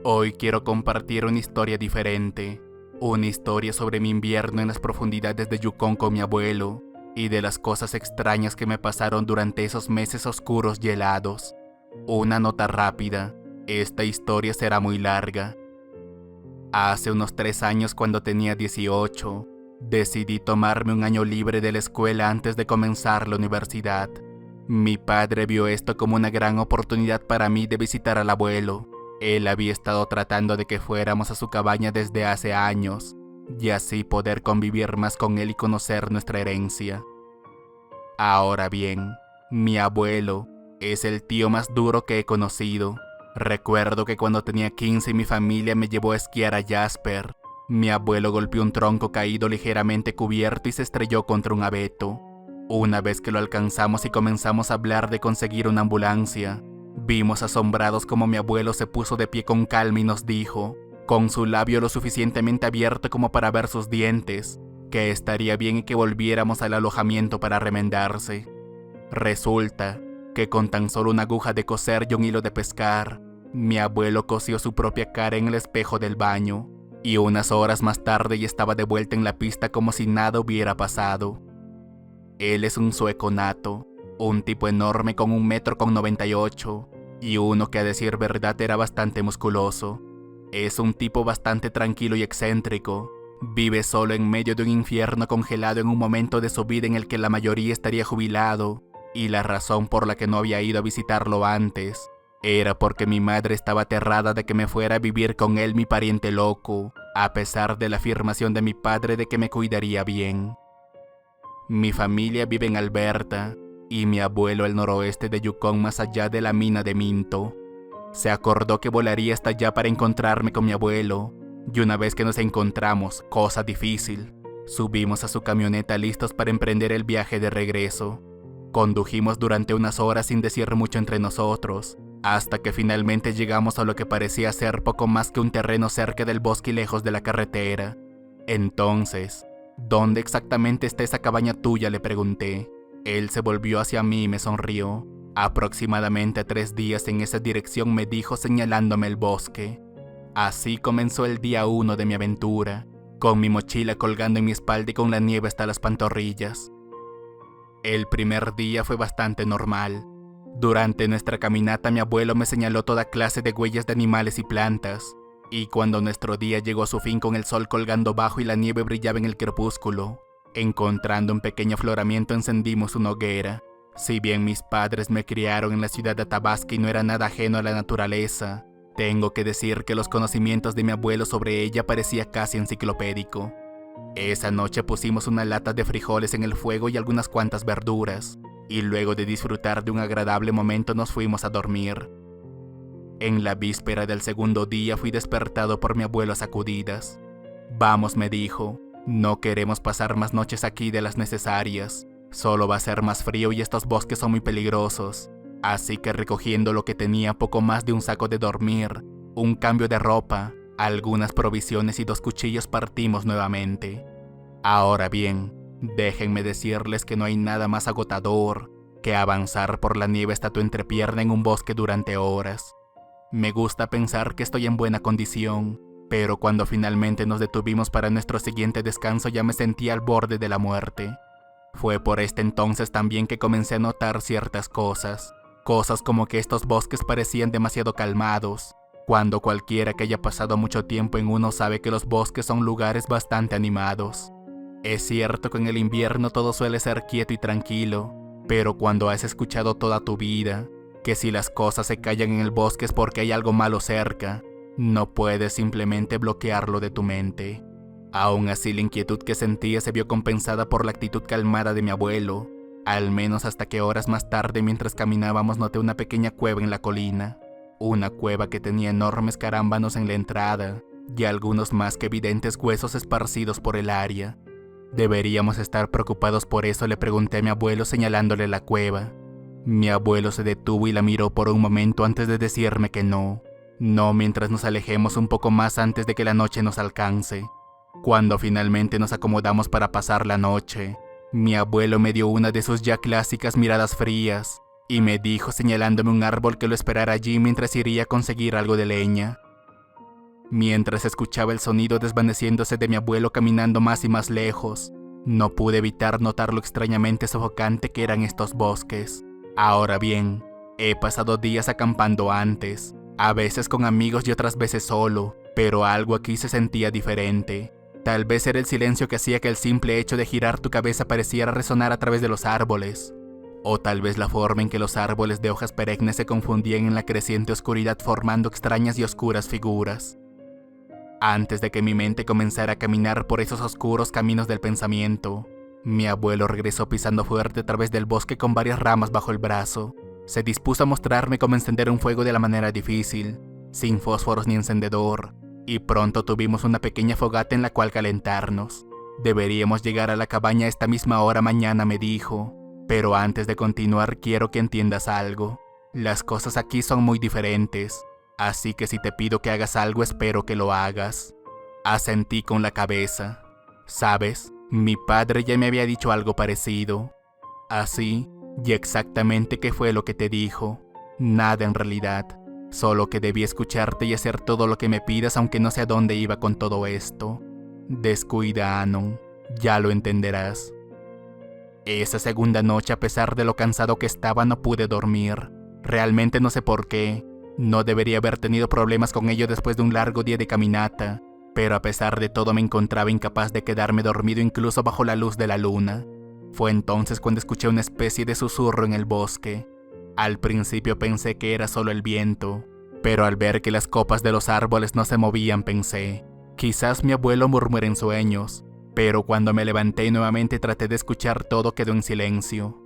Hoy quiero compartir una historia diferente, una historia sobre mi invierno en las profundidades de Yukon con mi abuelo y de las cosas extrañas que me pasaron durante esos meses oscuros y helados. Una nota rápida, esta historia será muy larga. Hace unos 3 años, cuando tenía 18, decidí tomarme un año libre de la escuela antes de comenzar la universidad. Mi padre vio esto como una gran oportunidad para mí de visitar al abuelo. Él había estado tratando de que fuéramos a su cabaña desde hace años, y así poder convivir más con él y conocer nuestra herencia. Ahora bien, mi abuelo es el tío más duro que he conocido. Recuerdo que cuando tenía 15 mi familia me llevó a esquiar a Jasper. Mi abuelo golpeó un tronco caído ligeramente cubierto y se estrelló contra un abeto. Una vez que lo alcanzamos y comenzamos a hablar de conseguir una ambulancia, vimos asombrados como mi abuelo se puso de pie con calma y nos dijo, con su labio lo suficientemente abierto como para ver sus dientes, que estaría bien y que volviéramos al alojamiento para remendarse. Resulta que con tan solo una aguja de coser y un hilo de pescar, mi abuelo cosió su propia cara en el espejo del baño, y unas horas más tarde ya estaba de vuelta en la pista como si nada hubiera pasado. Él es un sueco nato, un tipo enorme con 1,98 m y uno que a decir verdad era bastante musculoso. Es un tipo bastante tranquilo y excéntrico. Vive solo en medio de un infierno congelado en un momento de su vida en el que la mayoría estaría jubilado, y la razón por la que no había ido a visitarlo antes era porque mi madre estaba aterrada de que me fuera a vivir con él mi pariente loco, a pesar de la afirmación de mi padre de que me cuidaría bien. Mi familia vive en Alberta, y mi abuelo al noroeste de Yukon, más allá de la mina de Minto. Se acordó que volaría hasta allá para encontrarme con mi abuelo, y una vez que nos encontramos, cosa difícil, subimos a su camioneta listos para emprender el viaje de regreso. Condujimos durante unas horas sin decir mucho entre nosotros, hasta que finalmente llegamos a lo que parecía ser poco más que un terreno cerca del bosque y lejos de la carretera. Entonces, ¿dónde exactamente está esa cabaña tuya?, le pregunté. Él se volvió hacia mí y me sonrió. Aproximadamente 3 días en esa dirección, me dijo señalándome el bosque. Así comenzó el día 1 de mi aventura, con mi mochila colgando en mi espalda y con la nieve hasta las pantorrillas. El primer día fue bastante normal. Durante nuestra caminata mi abuelo me señaló toda clase de huellas de animales y plantas, y cuando nuestro día llegó a su fin con el sol colgando bajo y la nieve brillaba en el crepúsculo, encontrando un pequeño afloramiento encendimos una hoguera. Si bien mis padres me criaron en la ciudad de Athabasca y no era nada ajeno a la naturaleza, tengo que decir que los conocimientos de mi abuelo sobre ella parecía casi enciclopédico. Esa noche pusimos una lata de frijoles en el fuego y algunas cuantas verduras, y luego de disfrutar de un agradable momento nos fuimos a dormir. En la víspera del segundo día fui despertado por mi abuelo a sacudidas. «Vamos», me dijo, «no queremos pasar más noches aquí de las necesarias. Solo va a ser más frío y estos bosques son muy peligrosos». Así que recogiendo lo que tenía, poco más de un saco de dormir, un cambio de ropa, algunas provisiones y 2 cuchillos, partimos nuevamente. Ahora bien, déjenme decirles que no hay nada más agotador que avanzar por la nieve hasta tu entrepierna en un bosque durante horas. Me gusta pensar que estoy en buena condición, pero cuando finalmente nos detuvimos para nuestro siguiente descanso ya me sentía al borde de la muerte. Fue por este entonces también que comencé a notar ciertas cosas como que estos bosques parecían demasiado calmados, cuando cualquiera que haya pasado mucho tiempo en uno sabe que los bosques son lugares bastante animados. Es cierto que en el invierno todo suele ser quieto y tranquilo, pero cuando has escuchado toda tu vida que si las cosas se callan en el bosque es porque hay algo malo cerca, no puedes simplemente bloquearlo de tu mente. Aún así, la inquietud que sentía se vio compensada por la actitud calmada de mi abuelo, al menos hasta que horas más tarde, mientras caminábamos, noté una pequeña cueva en la colina. Una cueva que tenía enormes carámbanos en la entrada, y algunos más que evidentes huesos esparcidos por el área. ¿Deberíamos estar preocupados por eso?, le pregunté a mi abuelo señalándole la cueva. Mi abuelo se detuvo y la miró por un momento antes de decirme que no. No mientras nos alejemos un poco más antes de que la noche nos alcance. Cuando finalmente nos acomodamos para pasar la noche, mi abuelo me dio una de sus ya clásicas miradas frías y me dijo señalándome un árbol que lo esperara allí mientras iría a conseguir algo de leña. Mientras escuchaba el sonido desvaneciéndose de mi abuelo caminando más y más lejos, no pude evitar notar lo extrañamente sofocante que eran estos bosques. Ahora bien, he pasado días acampando antes, a veces con amigos y otras veces solo, pero algo aquí se sentía diferente. Tal vez era el silencio que hacía que el simple hecho de girar tu cabeza pareciera resonar a través de los árboles. O tal vez la forma en que los árboles de hojas perennes se confundían en la creciente oscuridad formando extrañas y oscuras figuras. Antes de que mi mente comenzara a caminar por esos oscuros caminos del pensamiento, mi abuelo regresó pisando fuerte a través del bosque con varias ramas bajo el brazo. Se dispuso a mostrarme cómo encender un fuego de la manera difícil, sin fósforos ni encendedor, y pronto tuvimos una pequeña fogata en la cual calentarnos. Deberíamos llegar a la cabaña a esta misma hora mañana, me dijo, pero antes de continuar quiero que entiendas algo. Las cosas aquí son muy diferentes, así que si te pido que hagas algo espero que lo hagas. Asentí con la cabeza. ¿Sabes? Mi padre ya me había dicho algo parecido. Así, y exactamente qué fue lo que te dijo. Nada en realidad, solo que debí escucharte y hacer todo lo que me pidas aunque no sé a dónde iba con todo esto. Descuida, Anon, ya lo entenderás. Esa segunda noche, a pesar de lo cansado que estaba, no pude dormir. Realmente no sé por qué. No debería haber tenido problemas con ello después de un largo día de caminata, pero a pesar de todo me encontraba incapaz de quedarme dormido incluso bajo la luz de la luna. Fue entonces cuando escuché una especie de susurro en el bosque. Al principio pensé que era solo el viento, pero al ver que las copas de los árboles no se movían pensé, quizás mi abuelo murmure en sueños, pero cuando me levanté y nuevamente traté de escuchar todo quedó en silencio.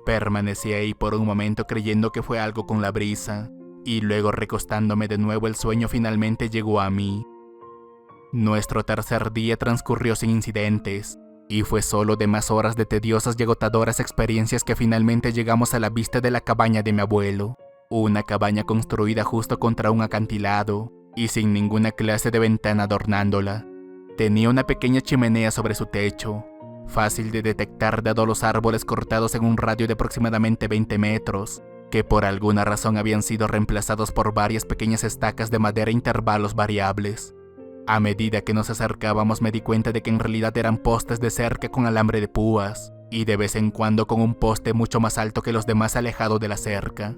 Permanecí ahí por un momento creyendo que fue algo con la brisa, y luego recostándome de nuevo el sueño finalmente llegó a mí. Nuestro tercer día transcurrió sin incidentes, y fue solo de más horas de tediosas y agotadoras experiencias que finalmente llegamos a la vista de la cabaña de mi abuelo. Una cabaña construida justo contra un acantilado, y sin ninguna clase de ventana adornándola. Tenía una pequeña chimenea sobre su techo, fácil de detectar dado los árboles cortados en un radio de aproximadamente 20 metros, que por alguna razón habían sido reemplazados por varias pequeñas estacas de madera a intervalos variables. A medida que nos acercábamos me di cuenta de que en realidad eran postes de cerca con alambre de púas, y de vez en cuando con un poste mucho más alto que los demás alejado de la cerca.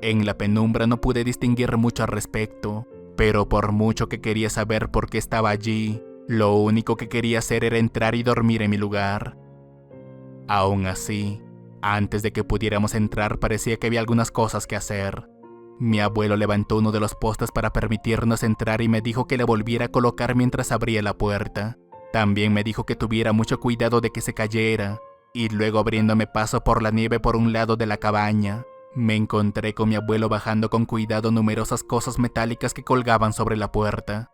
En la penumbra no pude distinguir mucho al respecto, pero por mucho que quería saber por qué estaba allí, lo único que quería hacer era entrar y dormir en mi lugar. Aún así, antes de que pudiéramos entrar parecía que había algunas cosas que hacer. Mi abuelo levantó uno de los postes para permitirnos entrar y me dijo que le volviera a colocar mientras abría la puerta. También me dijo que tuviera mucho cuidado de que se cayera, y luego abriéndome paso por la nieve por un lado de la cabaña, me encontré con mi abuelo bajando con cuidado numerosas cosas metálicas que colgaban sobre la puerta.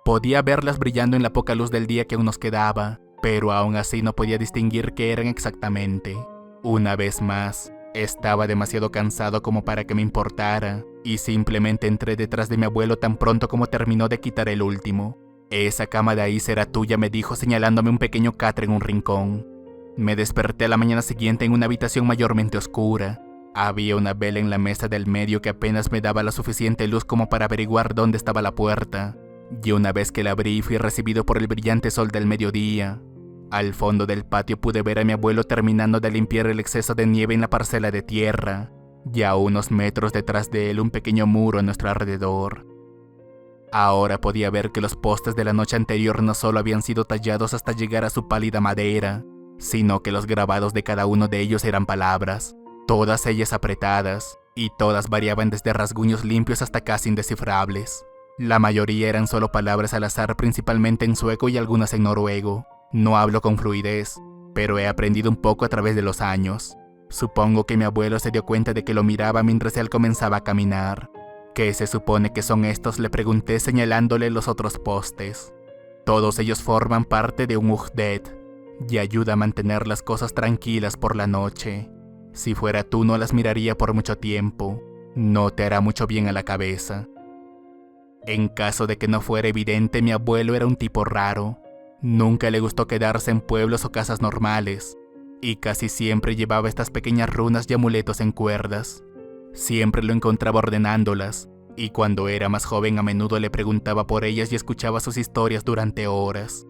Podía verlas brillando en la poca luz del día que aún nos quedaba, pero aún así no podía distinguir qué eran exactamente. Una vez más, estaba demasiado cansado como para que me importara, y simplemente entré detrás de mi abuelo tan pronto como terminó de quitar el último. Esa cama de ahí será tuya, me dijo señalándome un pequeño catre en un rincón. Me desperté a la mañana siguiente en una habitación mayormente oscura. Había una vela en la mesa del medio que apenas me daba la suficiente luz como para averiguar dónde estaba la puerta, y una vez que la abrí fui recibido por el brillante sol del mediodía. Al fondo del patio pude ver a mi abuelo terminando de limpiar el exceso de nieve en la parcela de tierra, y a unos metros detrás de él un pequeño muro a nuestro alrededor. Ahora podía ver que los postes de la noche anterior no solo habían sido tallados hasta llegar a su pálida madera, sino que los grabados de cada uno de ellos eran palabras, todas ellas apretadas, y todas variaban desde rasguños limpios hasta casi indescifrables. La mayoría eran solo palabras al azar, principalmente en sueco y algunas en noruego. No hablo con fluidez, pero he aprendido un poco a través de los años. Supongo que mi abuelo se dio cuenta de que lo miraba mientras él comenzaba a caminar. ¿Qué se supone que son estos?, le pregunté señalándole los otros postes. Todos ellos forman parte de un Ujdet y ayuda a mantener las cosas tranquilas por la noche. Si fuera tú no las miraría por mucho tiempo, no te hará mucho bien a la cabeza. En caso de que no fuera evidente, mi abuelo era un tipo raro. Nunca le gustó quedarse en pueblos o casas normales, y casi siempre llevaba estas pequeñas runas y amuletos en cuerdas. Siempre lo encontraba ordenándolas, y cuando era más joven a menudo le preguntaba por ellas y escuchaba sus historias durante horas.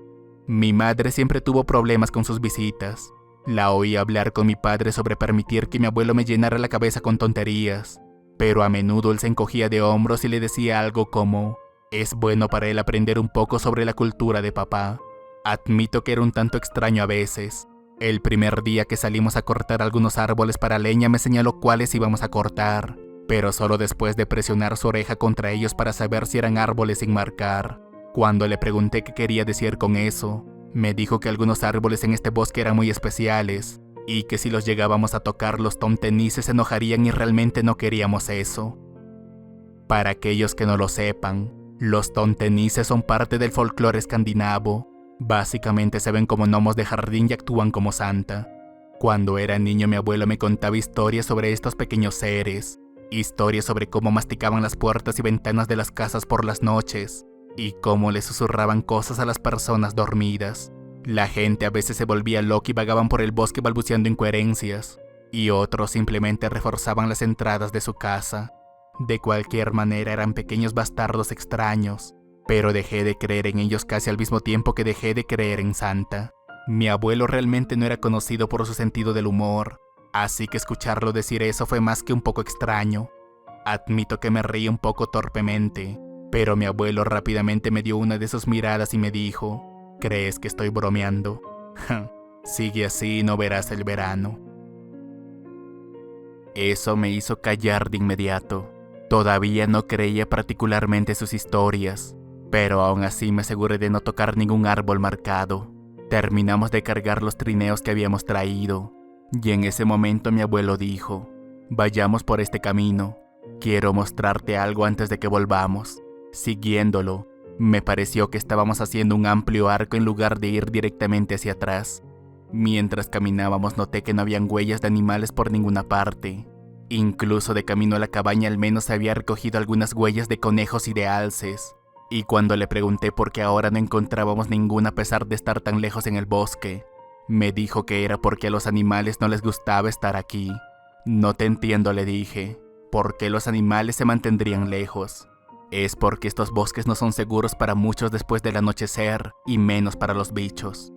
Mi madre siempre tuvo problemas con sus visitas. La oí hablar con mi padre sobre permitir que mi abuelo me llenara la cabeza con tonterías, pero a menudo él se encogía de hombros y le decía algo como: es bueno para él aprender un poco sobre la cultura de papá. Admito que era un tanto extraño a veces. El primer día que salimos a cortar algunos árboles para leña me señaló cuáles íbamos a cortar, pero solo después de presionar su oreja contra ellos para saber si eran árboles sin marcar. Cuando le pregunté qué quería decir con eso, me dijo que algunos árboles en este bosque eran muy especiales, y que si los llegábamos a tocar los tomtenices se enojarían y realmente no queríamos eso. Para aquellos que no lo sepan, los tomtenices son parte del folclore escandinavo. Básicamente se ven como gnomos de jardín y actúan como santa. Cuando era niño mi abuelo me contaba historias sobre estos pequeños seres, historias sobre cómo masticaban las puertas y ventanas de las casas por las noches, y cómo le susurraban cosas a las personas dormidas. La gente a veces se volvía loca y vagaban por el bosque balbuceando incoherencias, y otros simplemente reforzaban las entradas de su casa. De cualquier manera eran pequeños bastardos extraños, pero dejé de creer en ellos casi al mismo tiempo que dejé de creer en Santa. Mi abuelo realmente no era conocido por su sentido del humor, así que escucharlo decir eso fue más que un poco extraño. Admito que me reí un poco torpemente, pero mi abuelo rápidamente me dio una de sus miradas y me dijo: ¿crees que estoy bromeando? Sigue así y no verás el verano. Eso me hizo callar de inmediato. Todavía no creía particularmente sus historias, pero aún así me aseguré de no tocar ningún árbol marcado. Terminamos de cargar los trineos que habíamos traído, y en ese momento mi abuelo dijo: vayamos por este camino, quiero mostrarte algo antes de que volvamos. Siguiéndolo, me pareció que estábamos haciendo un amplio arco en lugar de ir directamente hacia atrás. Mientras caminábamos noté que no habían huellas de animales por ninguna parte. Incluso de camino a la cabaña al menos se había recogido algunas huellas de conejos y de alces. Y cuando le pregunté por qué ahora no encontrábamos ninguna a pesar de estar tan lejos en el bosque, me dijo que era porque a los animales no les gustaba estar aquí. No te entiendo, le dije. ¿Por qué los animales se mantendrían lejos? Es porque estos bosques no son seguros para muchos después del anochecer, y menos para los bichos.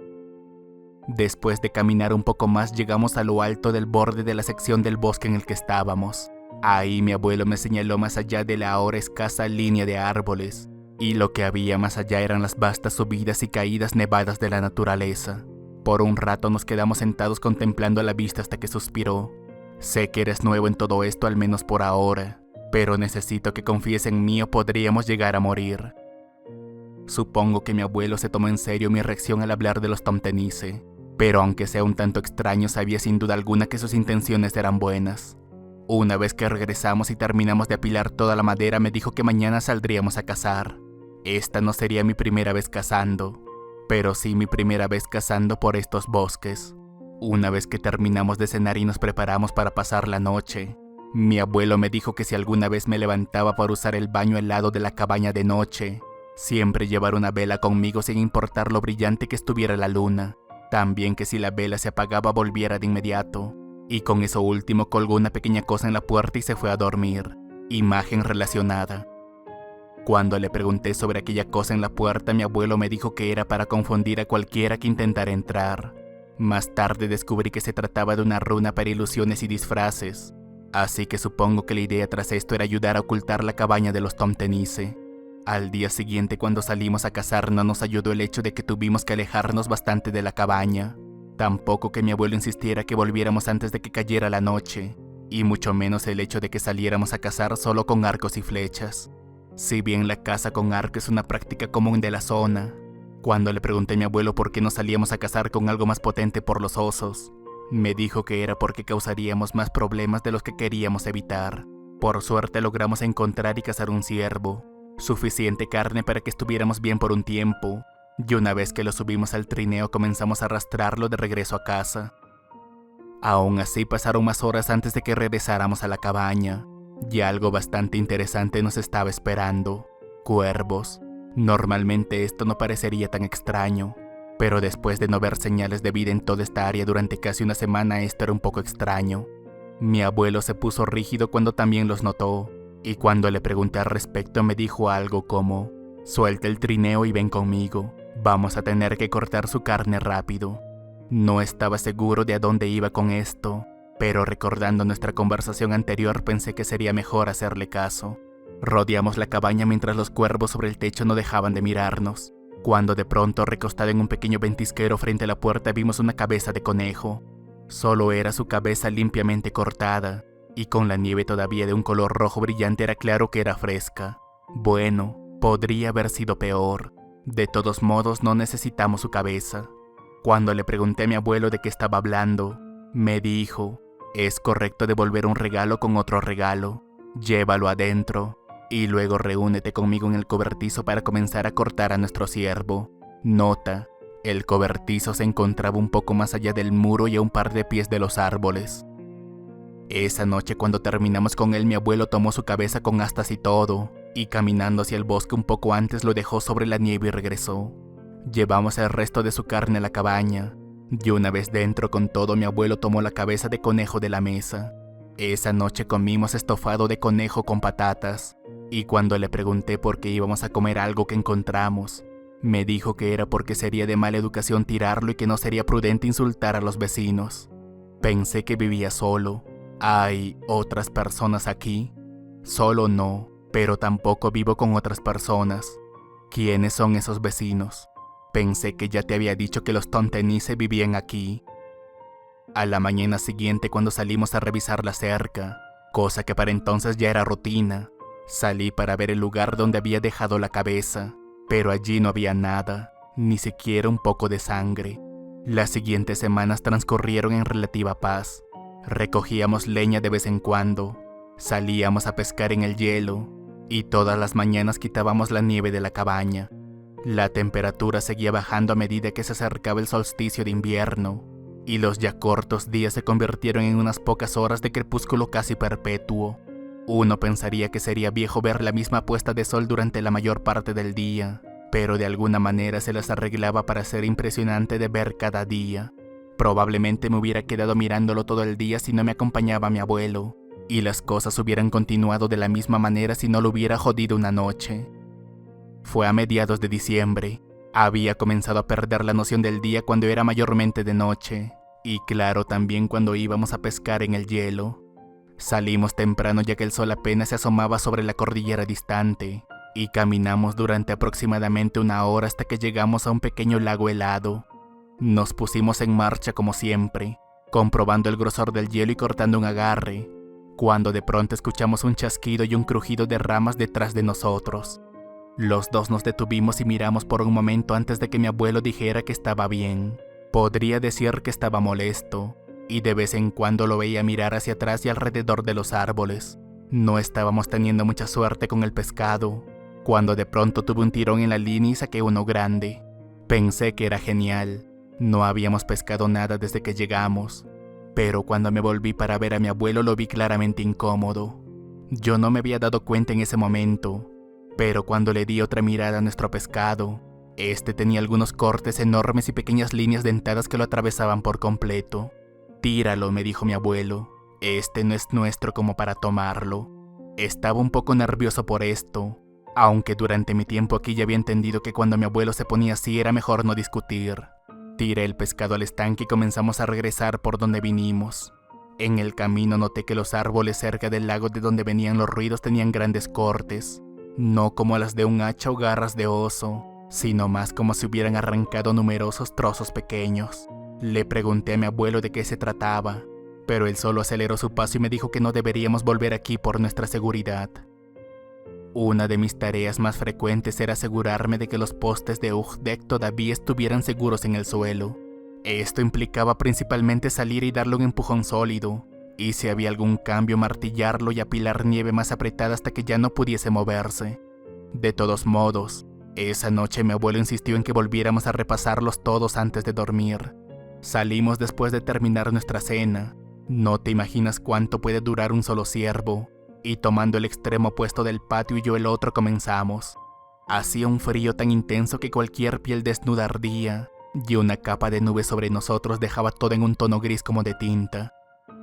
Después de caminar un poco más llegamos a lo alto del borde de la sección del bosque en el que estábamos. Ahí mi abuelo me señaló más allá de la ahora escasa línea de árboles, y lo que había más allá eran las vastas subidas y caídas nevadas de la naturaleza. Por un rato nos quedamos sentados contemplando la vista hasta que suspiró: sé que eres nuevo en todo esto, al menos por ahora, pero necesito que confíes en mí o podríamos llegar a morir. Supongo que mi abuelo se tomó en serio mi reacción al hablar de los tomtenice, pero aunque sea un tanto extraño, sabía sin duda alguna que sus intenciones eran buenas. Una vez que regresamos y terminamos de apilar toda la madera, me dijo que mañana saldríamos a cazar. Esta no sería mi primera vez cazando, pero sí mi primera vez cazando por estos bosques. Una vez que terminamos de cenar y nos preparamos para pasar la noche, mi abuelo me dijo que si alguna vez me levantaba para usar el baño al lado de la cabaña de noche, siempre llevar una vela conmigo sin importar lo brillante que estuviera la luna. También que si la vela se apagaba volviera de inmediato. Y con eso último colgó una pequeña cosa en la puerta y se fue a dormir. Imagen relacionada. Cuando le pregunté sobre aquella cosa en la puerta, mi abuelo me dijo que era para confundir a cualquiera que intentara entrar. Más tarde descubrí que se trataba de una runa para ilusiones y disfraces. Así que supongo que la idea tras esto era ayudar a ocultar la cabaña de los tomtenice. Al día siguiente, cuando salimos a cazar, no nos ayudó el hecho de que tuvimos que alejarnos bastante de la cabaña. Tampoco que mi abuelo insistiera que volviéramos antes de que cayera la noche, y mucho menos el hecho de que saliéramos a cazar solo con arcos y flechas. Si bien la caza con arco es una práctica común de la zona, cuando le pregunté a mi abuelo por qué no salíamos a cazar con algo más potente por los osos, me dijo que era porque causaríamos más problemas de los que queríamos evitar. Por suerte logramos encontrar y cazar un ciervo, suficiente carne para que estuviéramos bien por un tiempo, y una vez que lo subimos al trineo comenzamos a arrastrarlo de regreso a casa. Aún así pasaron más horas antes de que regresáramos a la cabaña, y algo bastante interesante nos estaba esperando: cuervos. Normalmente esto no parecería tan extraño, pero después de no ver señales de vida en toda esta área durante casi una semana, esto era un poco extraño. Mi abuelo se puso rígido cuando también los notó, y cuando le pregunté al respecto me dijo algo como: suelta el trineo y ven conmigo, vamos a tener que cortar su carne rápido. No estaba seguro de a dónde iba con esto, pero recordando nuestra conversación anterior pensé que sería mejor hacerle caso. Rodeamos la cabaña mientras los cuervos sobre el techo no dejaban de mirarnos, cuando de pronto, recostado en un pequeño ventisquero frente a la puerta, vimos una cabeza de conejo. Solo era su cabeza limpiamente cortada, y con la nieve todavía de un color rojo brillante era claro que era fresca. Bueno, podría haber sido peor. De todos modos, no necesitamos su cabeza. Cuando le pregunté a mi abuelo de qué estaba hablando, me dijo: es correcto devolver un regalo con otro regalo. Llévalo adentro, y luego reúnete conmigo en el cobertizo para comenzar a cortar a nuestro ciervo. Nota: el cobertizo se encontraba un poco más allá del muro y a un par de pies de los árboles. Esa noche, cuando terminamos con él, mi abuelo tomó su cabeza con astas y todo, y caminando hacia el bosque un poco antes lo dejó sobre la nieve y regresó. Llevamos el resto de su carne a la cabaña, y una vez dentro con todo, mi abuelo tomó la cabeza de conejo de la mesa. Esa noche comimos estofado de conejo con patatas, y cuando le pregunté por qué íbamos a comer algo que encontramos, me dijo que era porque sería de mala educación tirarlo y que no sería prudente insultar a los vecinos. Pensé que vivía solo. ¿Hay otras personas aquí? Solo no, pero tampoco vivo con otras personas. ¿Quiénes son esos vecinos? Pensé que ya te había dicho que los Tontenise vivían aquí. A la mañana siguiente, cuando salimos a revisar la cerca, cosa que para entonces ya era rutina, salí para ver el lugar donde había dejado la cabeza, pero allí no había nada, ni siquiera un poco de sangre. Las siguientes semanas transcurrieron en relativa paz. Recogíamos leña de vez en cuando, salíamos a pescar en el hielo, y todas las mañanas quitábamos la nieve de la cabaña. La temperatura seguía bajando a medida que se acercaba el solsticio de invierno, y los ya cortos días se convirtieron en unas pocas horas de crepúsculo casi perpetuo. Uno pensaría que sería viejo ver la misma puesta de sol durante la mayor parte del día, pero de alguna manera se las arreglaba para ser impresionante de ver cada día. Probablemente me hubiera quedado mirándolo todo el día si no me acompañaba mi abuelo, y las cosas hubieran continuado de la misma manera si no lo hubiera jodido una noche. Fue a mediados de diciembre. Había comenzado a perder la noción del día cuando era mayormente de noche, y claro, también cuando íbamos a pescar en el hielo. Salimos temprano ya que el sol apenas se asomaba sobre la cordillera distante, y caminamos durante aproximadamente una hora hasta que llegamos a un pequeño lago helado. Nos pusimos en marcha como siempre, comprobando el grosor del hielo y cortando un agarre, cuando de pronto escuchamos un chasquido y un crujido de ramas detrás de nosotros. Los dos nos detuvimos y miramos por un momento antes de que mi abuelo dijera que estaba bien. Podría decir que estaba molesto, y de vez en cuando lo veía mirar hacia atrás y alrededor de los árboles. No estábamos teniendo mucha suerte con el pescado, cuando de pronto tuve un tirón en la línea y saqué uno grande. Pensé que era genial. No habíamos pescado nada desde que llegamos, pero cuando me volví para ver a mi abuelo lo vi claramente incómodo. Yo no me había dado cuenta en ese momento, pero cuando le di otra mirada a nuestro pescado, este tenía algunos cortes enormes y pequeñas líneas dentadas que lo atravesaban por completo. «Tíralo», me dijo mi abuelo. «Este no es nuestro como para tomarlo». Estaba un poco nervioso por esto, aunque durante mi tiempo aquí ya había entendido que cuando mi abuelo se ponía así era mejor no discutir. Tiré el pescado al estanque y comenzamos a regresar por donde vinimos. En el camino noté que los árboles cerca del lago de donde venían los ruidos tenían grandes cortes, no como las de un hacha o garras de oso, sino más como si hubieran arrancado numerosos trozos pequeños. Le pregunté a mi abuelo de qué se trataba, pero él solo aceleró su paso y me dijo que no deberíamos volver aquí por nuestra seguridad. Una de mis tareas más frecuentes era asegurarme de que los postes de Ugdek todavía estuvieran seguros en el suelo. Esto implicaba principalmente salir y darle un empujón sólido, y si había algún cambio martillarlo y apilar nieve más apretada hasta que ya no pudiese moverse. De todos modos, esa noche mi abuelo insistió en que volviéramos a repasarlos todos antes de dormir. Salimos después de terminar nuestra cena. No te imaginas cuánto puede durar un solo ciervo, y tomando el extremo opuesto del patio y yo el otro comenzamos. Hacía un frío tan intenso que cualquier piel desnuda ardía, y una capa de nubes sobre nosotros dejaba todo en un tono gris como de tinta.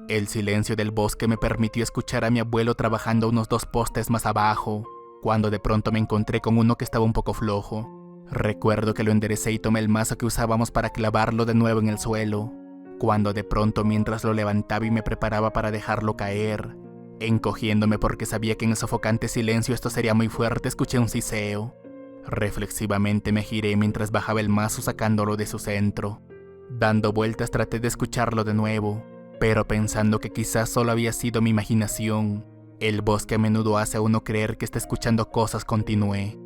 El silencio del bosque me permitió escuchar a mi abuelo trabajando unos 2 postes más abajo, cuando de pronto me encontré con uno que estaba un poco flojo. Recuerdo que lo enderecé y tomé el mazo que usábamos para clavarlo de nuevo en el suelo, cuando de pronto, mientras lo levantaba y me preparaba para dejarlo caer, encogiéndome porque sabía que en el sofocante silencio esto sería muy fuerte, escuché un siseo. Reflexivamente me giré mientras bajaba el mazo sacándolo de su centro. Dando vueltas traté de escucharlo de nuevo, pero pensando que quizás solo había sido mi imaginación. El bosque a menudo hace a uno creer que está escuchando cosas, continué.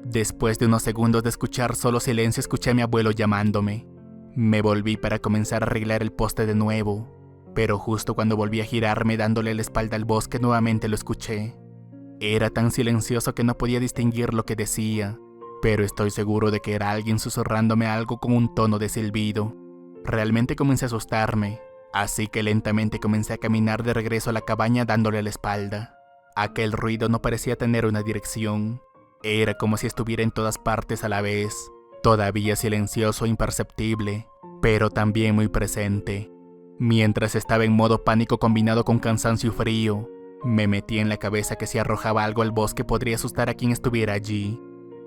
Después de unos segundos de escuchar solo silencio, escuché a mi abuelo llamándome. Me volví para comenzar a arreglar el poste de nuevo, pero justo cuando volví a girarme dándole la espalda al bosque nuevamente lo escuché. Era tan silencioso que no podía distinguir lo que decía, pero estoy seguro de que era alguien susurrándome algo con un tono de silbido. Realmente comencé a asustarme, así que lentamente comencé a caminar de regreso a la cabaña dándole la espalda. Aquel ruido no parecía tener una dirección. Era como si estuviera en todas partes a la vez, todavía silencioso e imperceptible, pero también muy presente. Mientras estaba en modo pánico combinado con cansancio y frío, me metí en la cabeza que si arrojaba algo al bosque podría asustar a quien estuviera allí.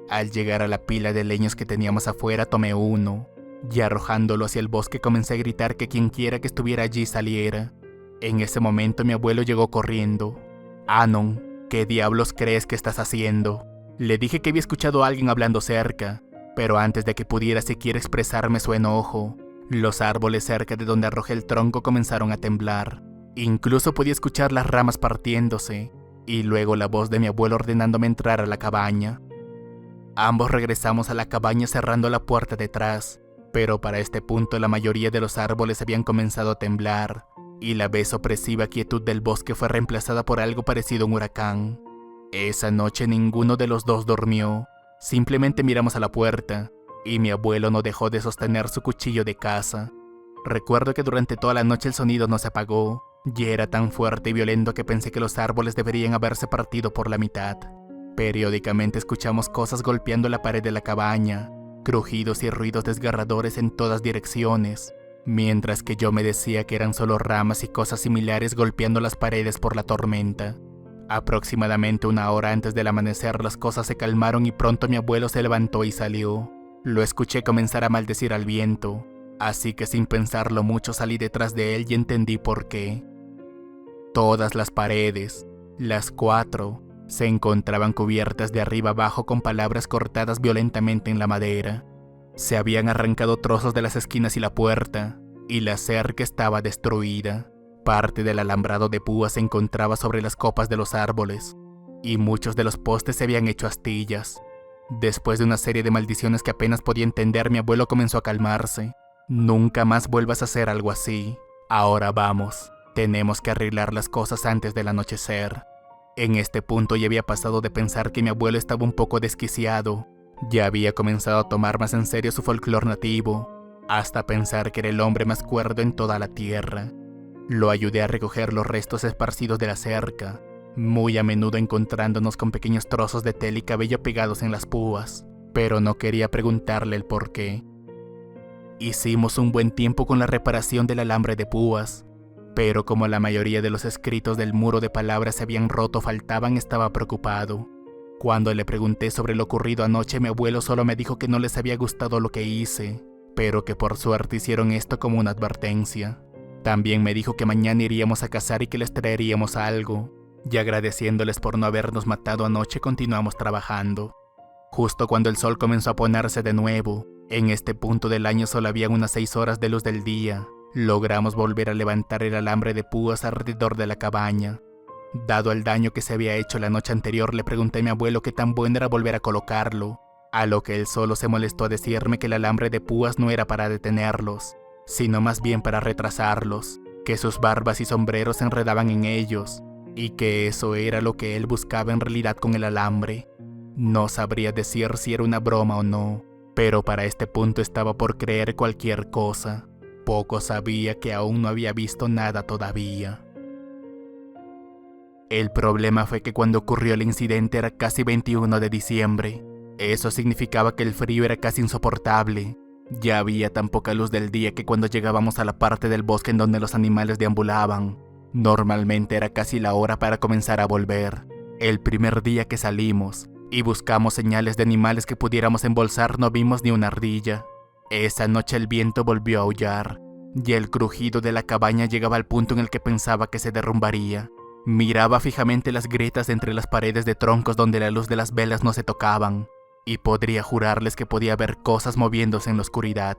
Al llegar a la pila de leños que teníamos afuera tomé uno, y arrojándolo hacia el bosque comencé a gritar que quien quiera que estuviera allí saliera. En ese momento mi abuelo llegó corriendo. «Anon, ¿qué diablos crees que estás haciendo?». Le dije que había escuchado a alguien hablando cerca, pero antes de que pudiera siquiera expresarme su enojo, los árboles cerca de donde arrojé el tronco comenzaron a temblar. Incluso podía escuchar las ramas partiéndose, y luego la voz de mi abuelo ordenándome entrar a la cabaña. Ambos regresamos a la cabaña cerrando la puerta detrás, pero para este punto la mayoría de los árboles habían comenzado a temblar, y la vez opresiva quietud del bosque fue reemplazada por algo parecido a un huracán. Esa noche ninguno de los dos durmió, simplemente miramos a la puerta, y mi abuelo no dejó de sostener su cuchillo de caza. Recuerdo que durante toda la noche el sonido no se apagó, y era tan fuerte y violento que pensé que los árboles deberían haberse partido por la mitad. Periódicamente escuchamos cosas golpeando la pared de la cabaña, crujidos y ruidos desgarradores en todas direcciones, mientras que yo me decía que eran solo ramas y cosas similares golpeando las paredes por la tormenta. Aproximadamente 1 hora antes del amanecer las cosas se calmaron y pronto mi abuelo se levantó y salió. Lo escuché comenzar a maldecir al viento, así que sin pensarlo mucho salí detrás de él y entendí por qué. Todas las paredes, las 4, se encontraban cubiertas de arriba abajo con palabras cortadas violentamente en la madera. Se habían arrancado trozos de las esquinas y la puerta, y la cerca estaba destruida. Parte del alambrado de púas se encontraba sobre las copas de los árboles, y muchos de los postes se habían hecho astillas. Después de una serie de maldiciones que apenas podía entender, mi abuelo comenzó a calmarse. «Nunca más vuelvas a hacer algo así. Ahora vamos, tenemos que arreglar las cosas antes del anochecer». En este punto ya había pasado de pensar que mi abuelo estaba un poco desquiciado. Ya había comenzado a tomar más en serio su folclore nativo, hasta pensar que era el hombre más cuerdo en toda la tierra. Lo ayudé a recoger los restos esparcidos de la cerca, muy a menudo encontrándonos con pequeños trozos de tela y cabello pegados en las púas, pero no quería preguntarle el por qué. Hicimos un buen tiempo con la reparación del alambre de púas, pero como la mayoría de los escritos del muro de palabras se habían roto o faltaban, estaba preocupado. Cuando le pregunté sobre lo ocurrido anoche, mi abuelo solo me dijo que no les había gustado lo que hice, pero que por suerte hicieron esto como una advertencia. También me dijo que mañana iríamos a cazar y que les traeríamos algo, y agradeciéndoles por no habernos matado anoche continuamos trabajando. Justo cuando el sol comenzó a ponerse de nuevo, en este punto del año solo había unas 6 horas de luz del día, logramos volver a levantar el alambre de púas alrededor de la cabaña. Dado el daño que se había hecho la noche anterior, le pregunté a mi abuelo qué tan bueno era volver a colocarlo, a lo que él solo se molestó a decirme que el alambre de púas no era para detenerlos, sino más bien para retrasarlos, que sus barbas y sombreros se enredaban en ellos, y que eso era lo que él buscaba en realidad con el alambre. No sabría decir si era una broma o no, pero para este punto estaba por creer cualquier cosa. Poco sabía que aún no había visto nada todavía. El problema fue que cuando ocurrió el incidente era casi 21 de diciembre. Eso significaba que el frío era casi insoportable. Ya había tan poca luz del día que cuando llegábamos a la parte del bosque en donde los animales deambulaban, normalmente era casi la hora para comenzar a volver. El primer día que salimos y buscamos señales de animales que pudiéramos embolsar, no vimos ni una ardilla. Esa noche el viento volvió a aullar, y el crujido de la cabaña llegaba al punto en el que pensaba que se derrumbaría. Miraba fijamente las grietas entre las paredes de troncos donde la luz de las velas no se tocaban, y podría jurarles que podía ver cosas moviéndose en la oscuridad.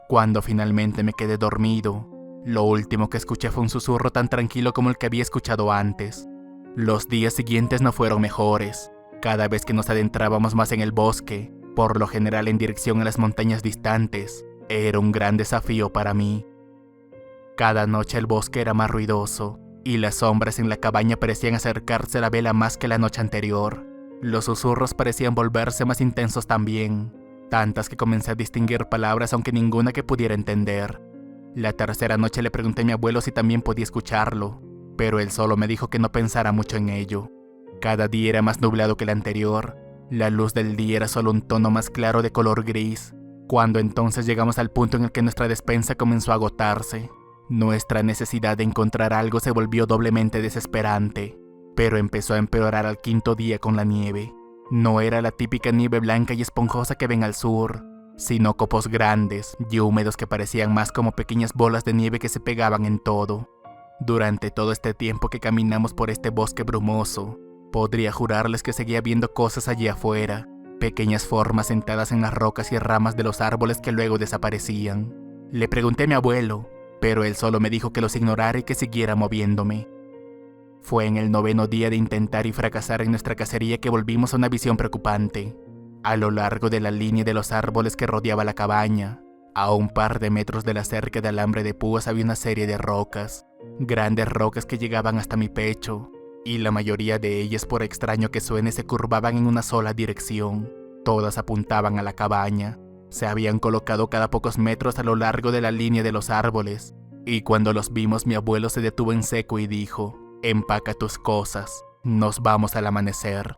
Cuando finalmente me quedé dormido, lo último que escuché fue un susurro tan tranquilo como el que había escuchado antes. Los días siguientes no fueron mejores. Cada vez que nos adentrábamos más en el bosque, por lo general en dirección a las montañas distantes, era un gran desafío para mí. Cada noche el bosque era más ruidoso, y las sombras en la cabaña parecían acercarse a la vela más que la noche anterior. Los susurros parecían volverse más intensos también, tantas que comencé a distinguir palabras aunque ninguna que pudiera entender. La tercera noche le pregunté a mi abuelo si también podía escucharlo, pero él solo me dijo que no pensara mucho en ello. Cada día era más nublado que el anterior. La luz del día era solo un tono más claro de color gris, cuando entonces llegamos al punto en el que nuestra despensa comenzó a agotarse. Nuestra necesidad de encontrar algo se volvió doblemente desesperante, pero empezó a empeorar al quinto día con la nieve. No era la típica nieve blanca y esponjosa que ven al sur, sino copos grandes y húmedos que parecían más como pequeñas bolas de nieve que se pegaban en todo. Durante todo este tiempo que caminamos por este bosque brumoso, podría jurarles que seguía viendo cosas allí afuera, pequeñas formas sentadas en las rocas y ramas de los árboles que luego desaparecían. Le pregunté a mi abuelo, pero él solo me dijo que los ignorara y que siguiera moviéndome. Fue en el 9º día de intentar y fracasar en nuestra cacería que volvimos a una visión preocupante. A lo largo de la línea de los árboles que rodeaba la cabaña, a un par de metros de la cerca de alambre de púas había una serie de rocas, grandes rocas que llegaban hasta mi pecho, y la mayoría de ellas, por extraño que suene, se curvaban en una sola dirección. Todas apuntaban a la cabaña. Se habían colocado cada pocos metros a lo largo de la línea de los árboles, y cuando los vimos mi abuelo se detuvo en seco y dijo: «Empaca tus cosas, nos vamos al amanecer».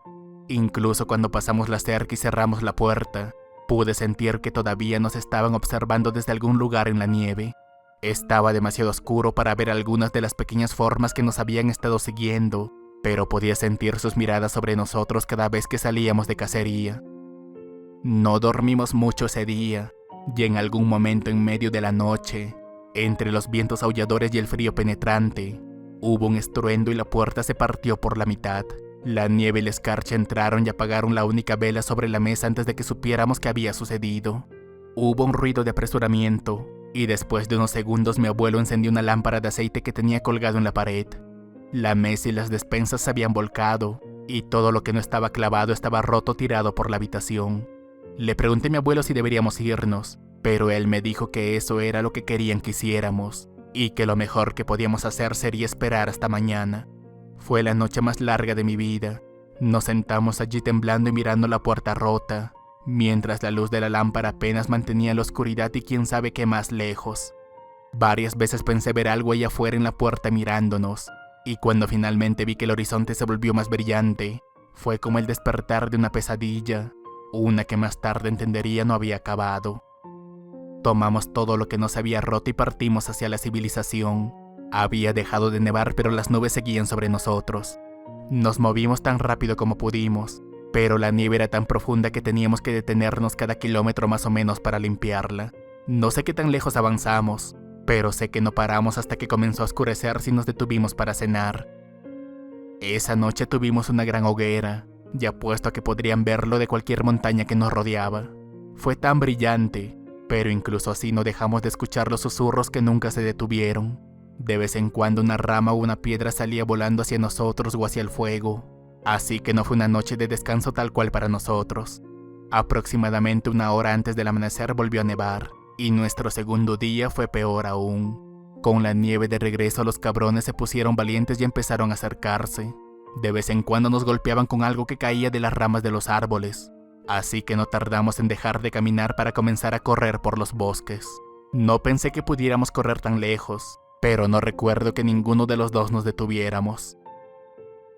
Incluso cuando pasamos la cerca y cerramos la puerta, pude sentir que todavía nos estaban observando desde algún lugar en la nieve. Estaba demasiado oscuro para ver algunas de las pequeñas formas que nos habían estado siguiendo, pero podía sentir sus miradas sobre nosotros cada vez que salíamos de cacería. No dormimos mucho ese día, y en algún momento en medio de la noche, entre los vientos aulladores y el frío penetrante, hubo un estruendo y la puerta se partió por la mitad. La nieve y la escarcha entraron y apagaron la única vela sobre la mesa antes de que supiéramos qué había sucedido. Hubo un ruido de apresuramiento, y después de unos segundos mi abuelo encendió una lámpara de aceite que tenía colgado en la pared. La mesa y las despensas se habían volcado, y todo lo que no estaba clavado estaba roto tirado por la habitación. Le pregunté a mi abuelo si deberíamos irnos, pero él me dijo que eso era lo que querían que hiciéramos, y que lo mejor que podíamos hacer sería esperar hasta mañana. Fue la noche más larga de mi vida. Nos sentamos allí temblando y mirando la puerta rota, mientras la luz de la lámpara apenas mantenía la oscuridad y quién sabe qué más lejos. Varias veces pensé ver algo allá afuera en la puerta mirándonos, y cuando finalmente vi que el horizonte se volvió más brillante, fue como el despertar de una pesadilla, una que más tarde entendería no había acabado. Tomamos todo lo que nos había roto y partimos hacia la civilización. Había dejado de nevar, pero las nubes seguían sobre nosotros. Nos movimos tan rápido como pudimos, pero la nieve era tan profunda que teníamos que detenernos cada kilómetro más o menos para limpiarla. No sé qué tan lejos avanzamos, pero sé que no paramos hasta que comenzó a oscurecer y nos detuvimos para cenar. Esa noche tuvimos una gran hoguera, y apuesto a que podrían verlo de cualquier montaña que nos rodeaba. Fue tan brillante, pero incluso así no dejamos de escuchar los susurros que nunca se detuvieron. De vez en cuando una rama o una piedra salía volando hacia nosotros o hacia el fuego, así que no fue una noche de descanso tal cual para nosotros. Aproximadamente 1 hora antes del amanecer volvió a nevar, y nuestro segundo día fue peor aún. Con la nieve de regreso, los cabrones se pusieron valientes y empezaron a acercarse. De vez en cuando nos golpeaban con algo que caía de las ramas de los árboles, así que no tardamos en dejar de caminar para comenzar a correr por los bosques. No pensé que pudiéramos correr tan lejos, pero no recuerdo que ninguno de los dos nos detuviéramos.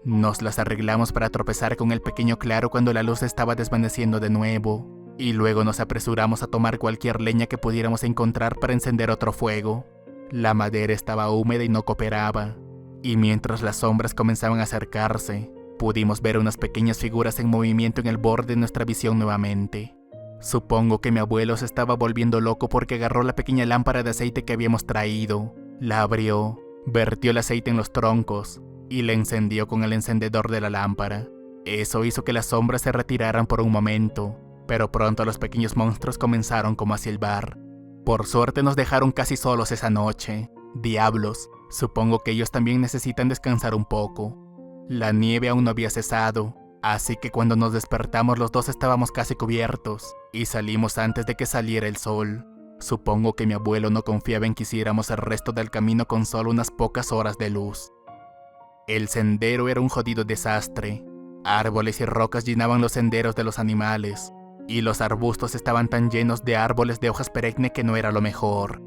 Nos las arreglamos para tropezar con el pequeño claro cuando la luz estaba desvaneciendo de nuevo, y luego nos apresuramos a tomar cualquier leña que pudiéramos encontrar para encender otro fuego. La madera estaba húmeda y no cooperaba, y mientras las sombras comenzaban a acercarse, pudimos ver unas pequeñas figuras en movimiento en el borde de nuestra visión nuevamente. Supongo que mi abuelo se estaba volviendo loco porque agarró la pequeña lámpara de aceite que habíamos traído, la abrió, vertió el aceite en los troncos y la encendió con el encendedor de la lámpara. Eso hizo que las sombras se retiraran por un momento, pero pronto los pequeños monstruos comenzaron como a silbar. Por suerte nos dejaron casi solos esa noche. Diablos, supongo que ellos también necesitan descansar un poco. La nieve aún no había cesado, así que cuando nos despertamos los dos estábamos casi cubiertos y salimos antes de que saliera el sol. Supongo que mi abuelo no confiaba en que hiciéramos el resto del camino con solo unas pocas horas de luz. El sendero era un jodido desastre. Árboles y rocas llenaban los senderos de los animales, y los arbustos estaban tan llenos de árboles de hojas perenne que no era lo mejor.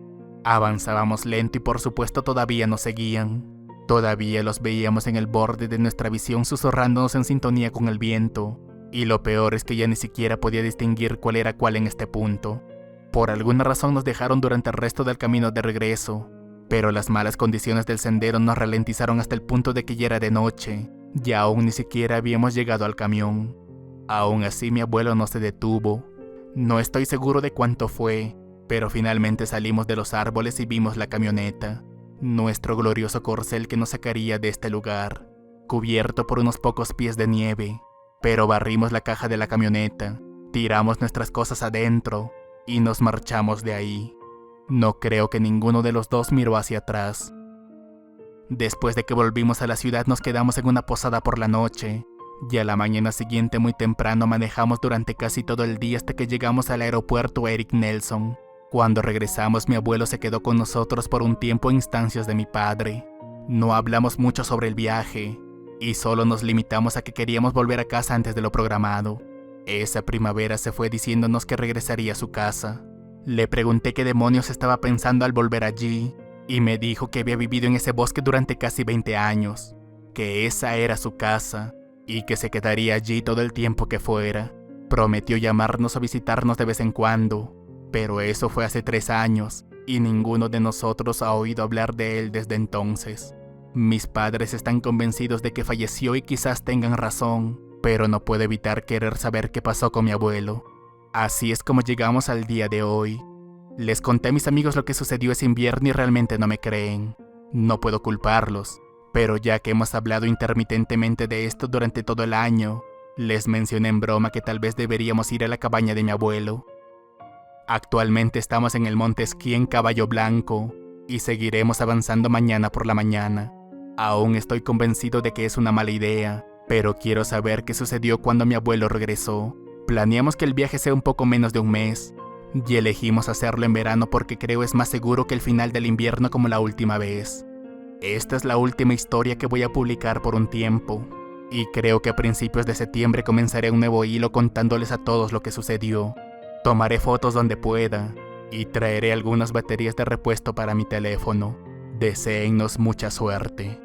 Avanzábamos lento y por supuesto todavía nos seguían. Todavía los veíamos en el borde de nuestra visión susurrándonos en sintonía con el viento, y lo peor es que ya ni siquiera podía distinguir cuál era cuál en este punto. Por alguna razón nos dejaron durante el resto del camino de regreso, pero las malas condiciones del sendero nos ralentizaron hasta el punto de que ya era de noche, y aún ni siquiera habíamos llegado al camión. Aún así mi abuelo no se detuvo. No estoy seguro de cuánto fue, pero finalmente salimos de los árboles y vimos la camioneta, nuestro glorioso corcel que nos sacaría de este lugar, cubierto por unos pocos pies de nieve. Pero barrimos la caja de la camioneta, tiramos nuestras cosas adentro y nos marchamos de ahí. No creo que ninguno de los dos miró hacia atrás. Después de que volvimos a la ciudad nos quedamos en una posada por la noche, y a la mañana siguiente muy temprano manejamos durante casi todo el día hasta que llegamos al aeropuerto Eric Nelson. Cuando regresamos mi abuelo se quedó con nosotros por un tiempo a instancias de mi padre. No hablamos mucho sobre el viaje, y solo nos limitamos a que queríamos volver a casa antes de lo programado. Esa primavera se fue diciéndonos que regresaría a su casa. Le pregunté qué demonios estaba pensando al volver allí, y me dijo que había vivido en ese bosque durante casi 20 años, que esa era su casa, y que se quedaría allí todo el tiempo que fuera. Prometió llamarnos o visitarnos de vez en cuando, pero eso fue hace 3 años, y ninguno de nosotros ha oído hablar de él desde entonces. Mis padres están convencidos de que falleció y quizás tengan razón, pero no puedo evitar querer saber qué pasó con mi abuelo. Así es como llegamos al día de hoy. Les conté a mis amigos lo que sucedió ese invierno y realmente no me creen. No puedo culparlos, pero ya que hemos hablado intermitentemente de esto durante todo el año, les mencioné en broma que tal vez deberíamos ir a la cabaña de mi abuelo. Actualmente estamos en el monte esquí en Caballo Blanco y seguiremos avanzando mañana por la mañana. Aún estoy convencido de que es una mala idea, pero quiero saber qué sucedió cuando mi abuelo regresó. Planeamos que el viaje sea un poco menos de un mes, y elegimos hacerlo en verano porque creo es más seguro que el final del invierno como la última vez. Esta es la última historia que voy a publicar por un tiempo, y creo que a principios de septiembre comenzaré un nuevo hilo contándoles a todos lo que sucedió. Tomaré fotos donde pueda, y traeré algunas baterías de repuesto para mi teléfono. Deséennos mucha suerte.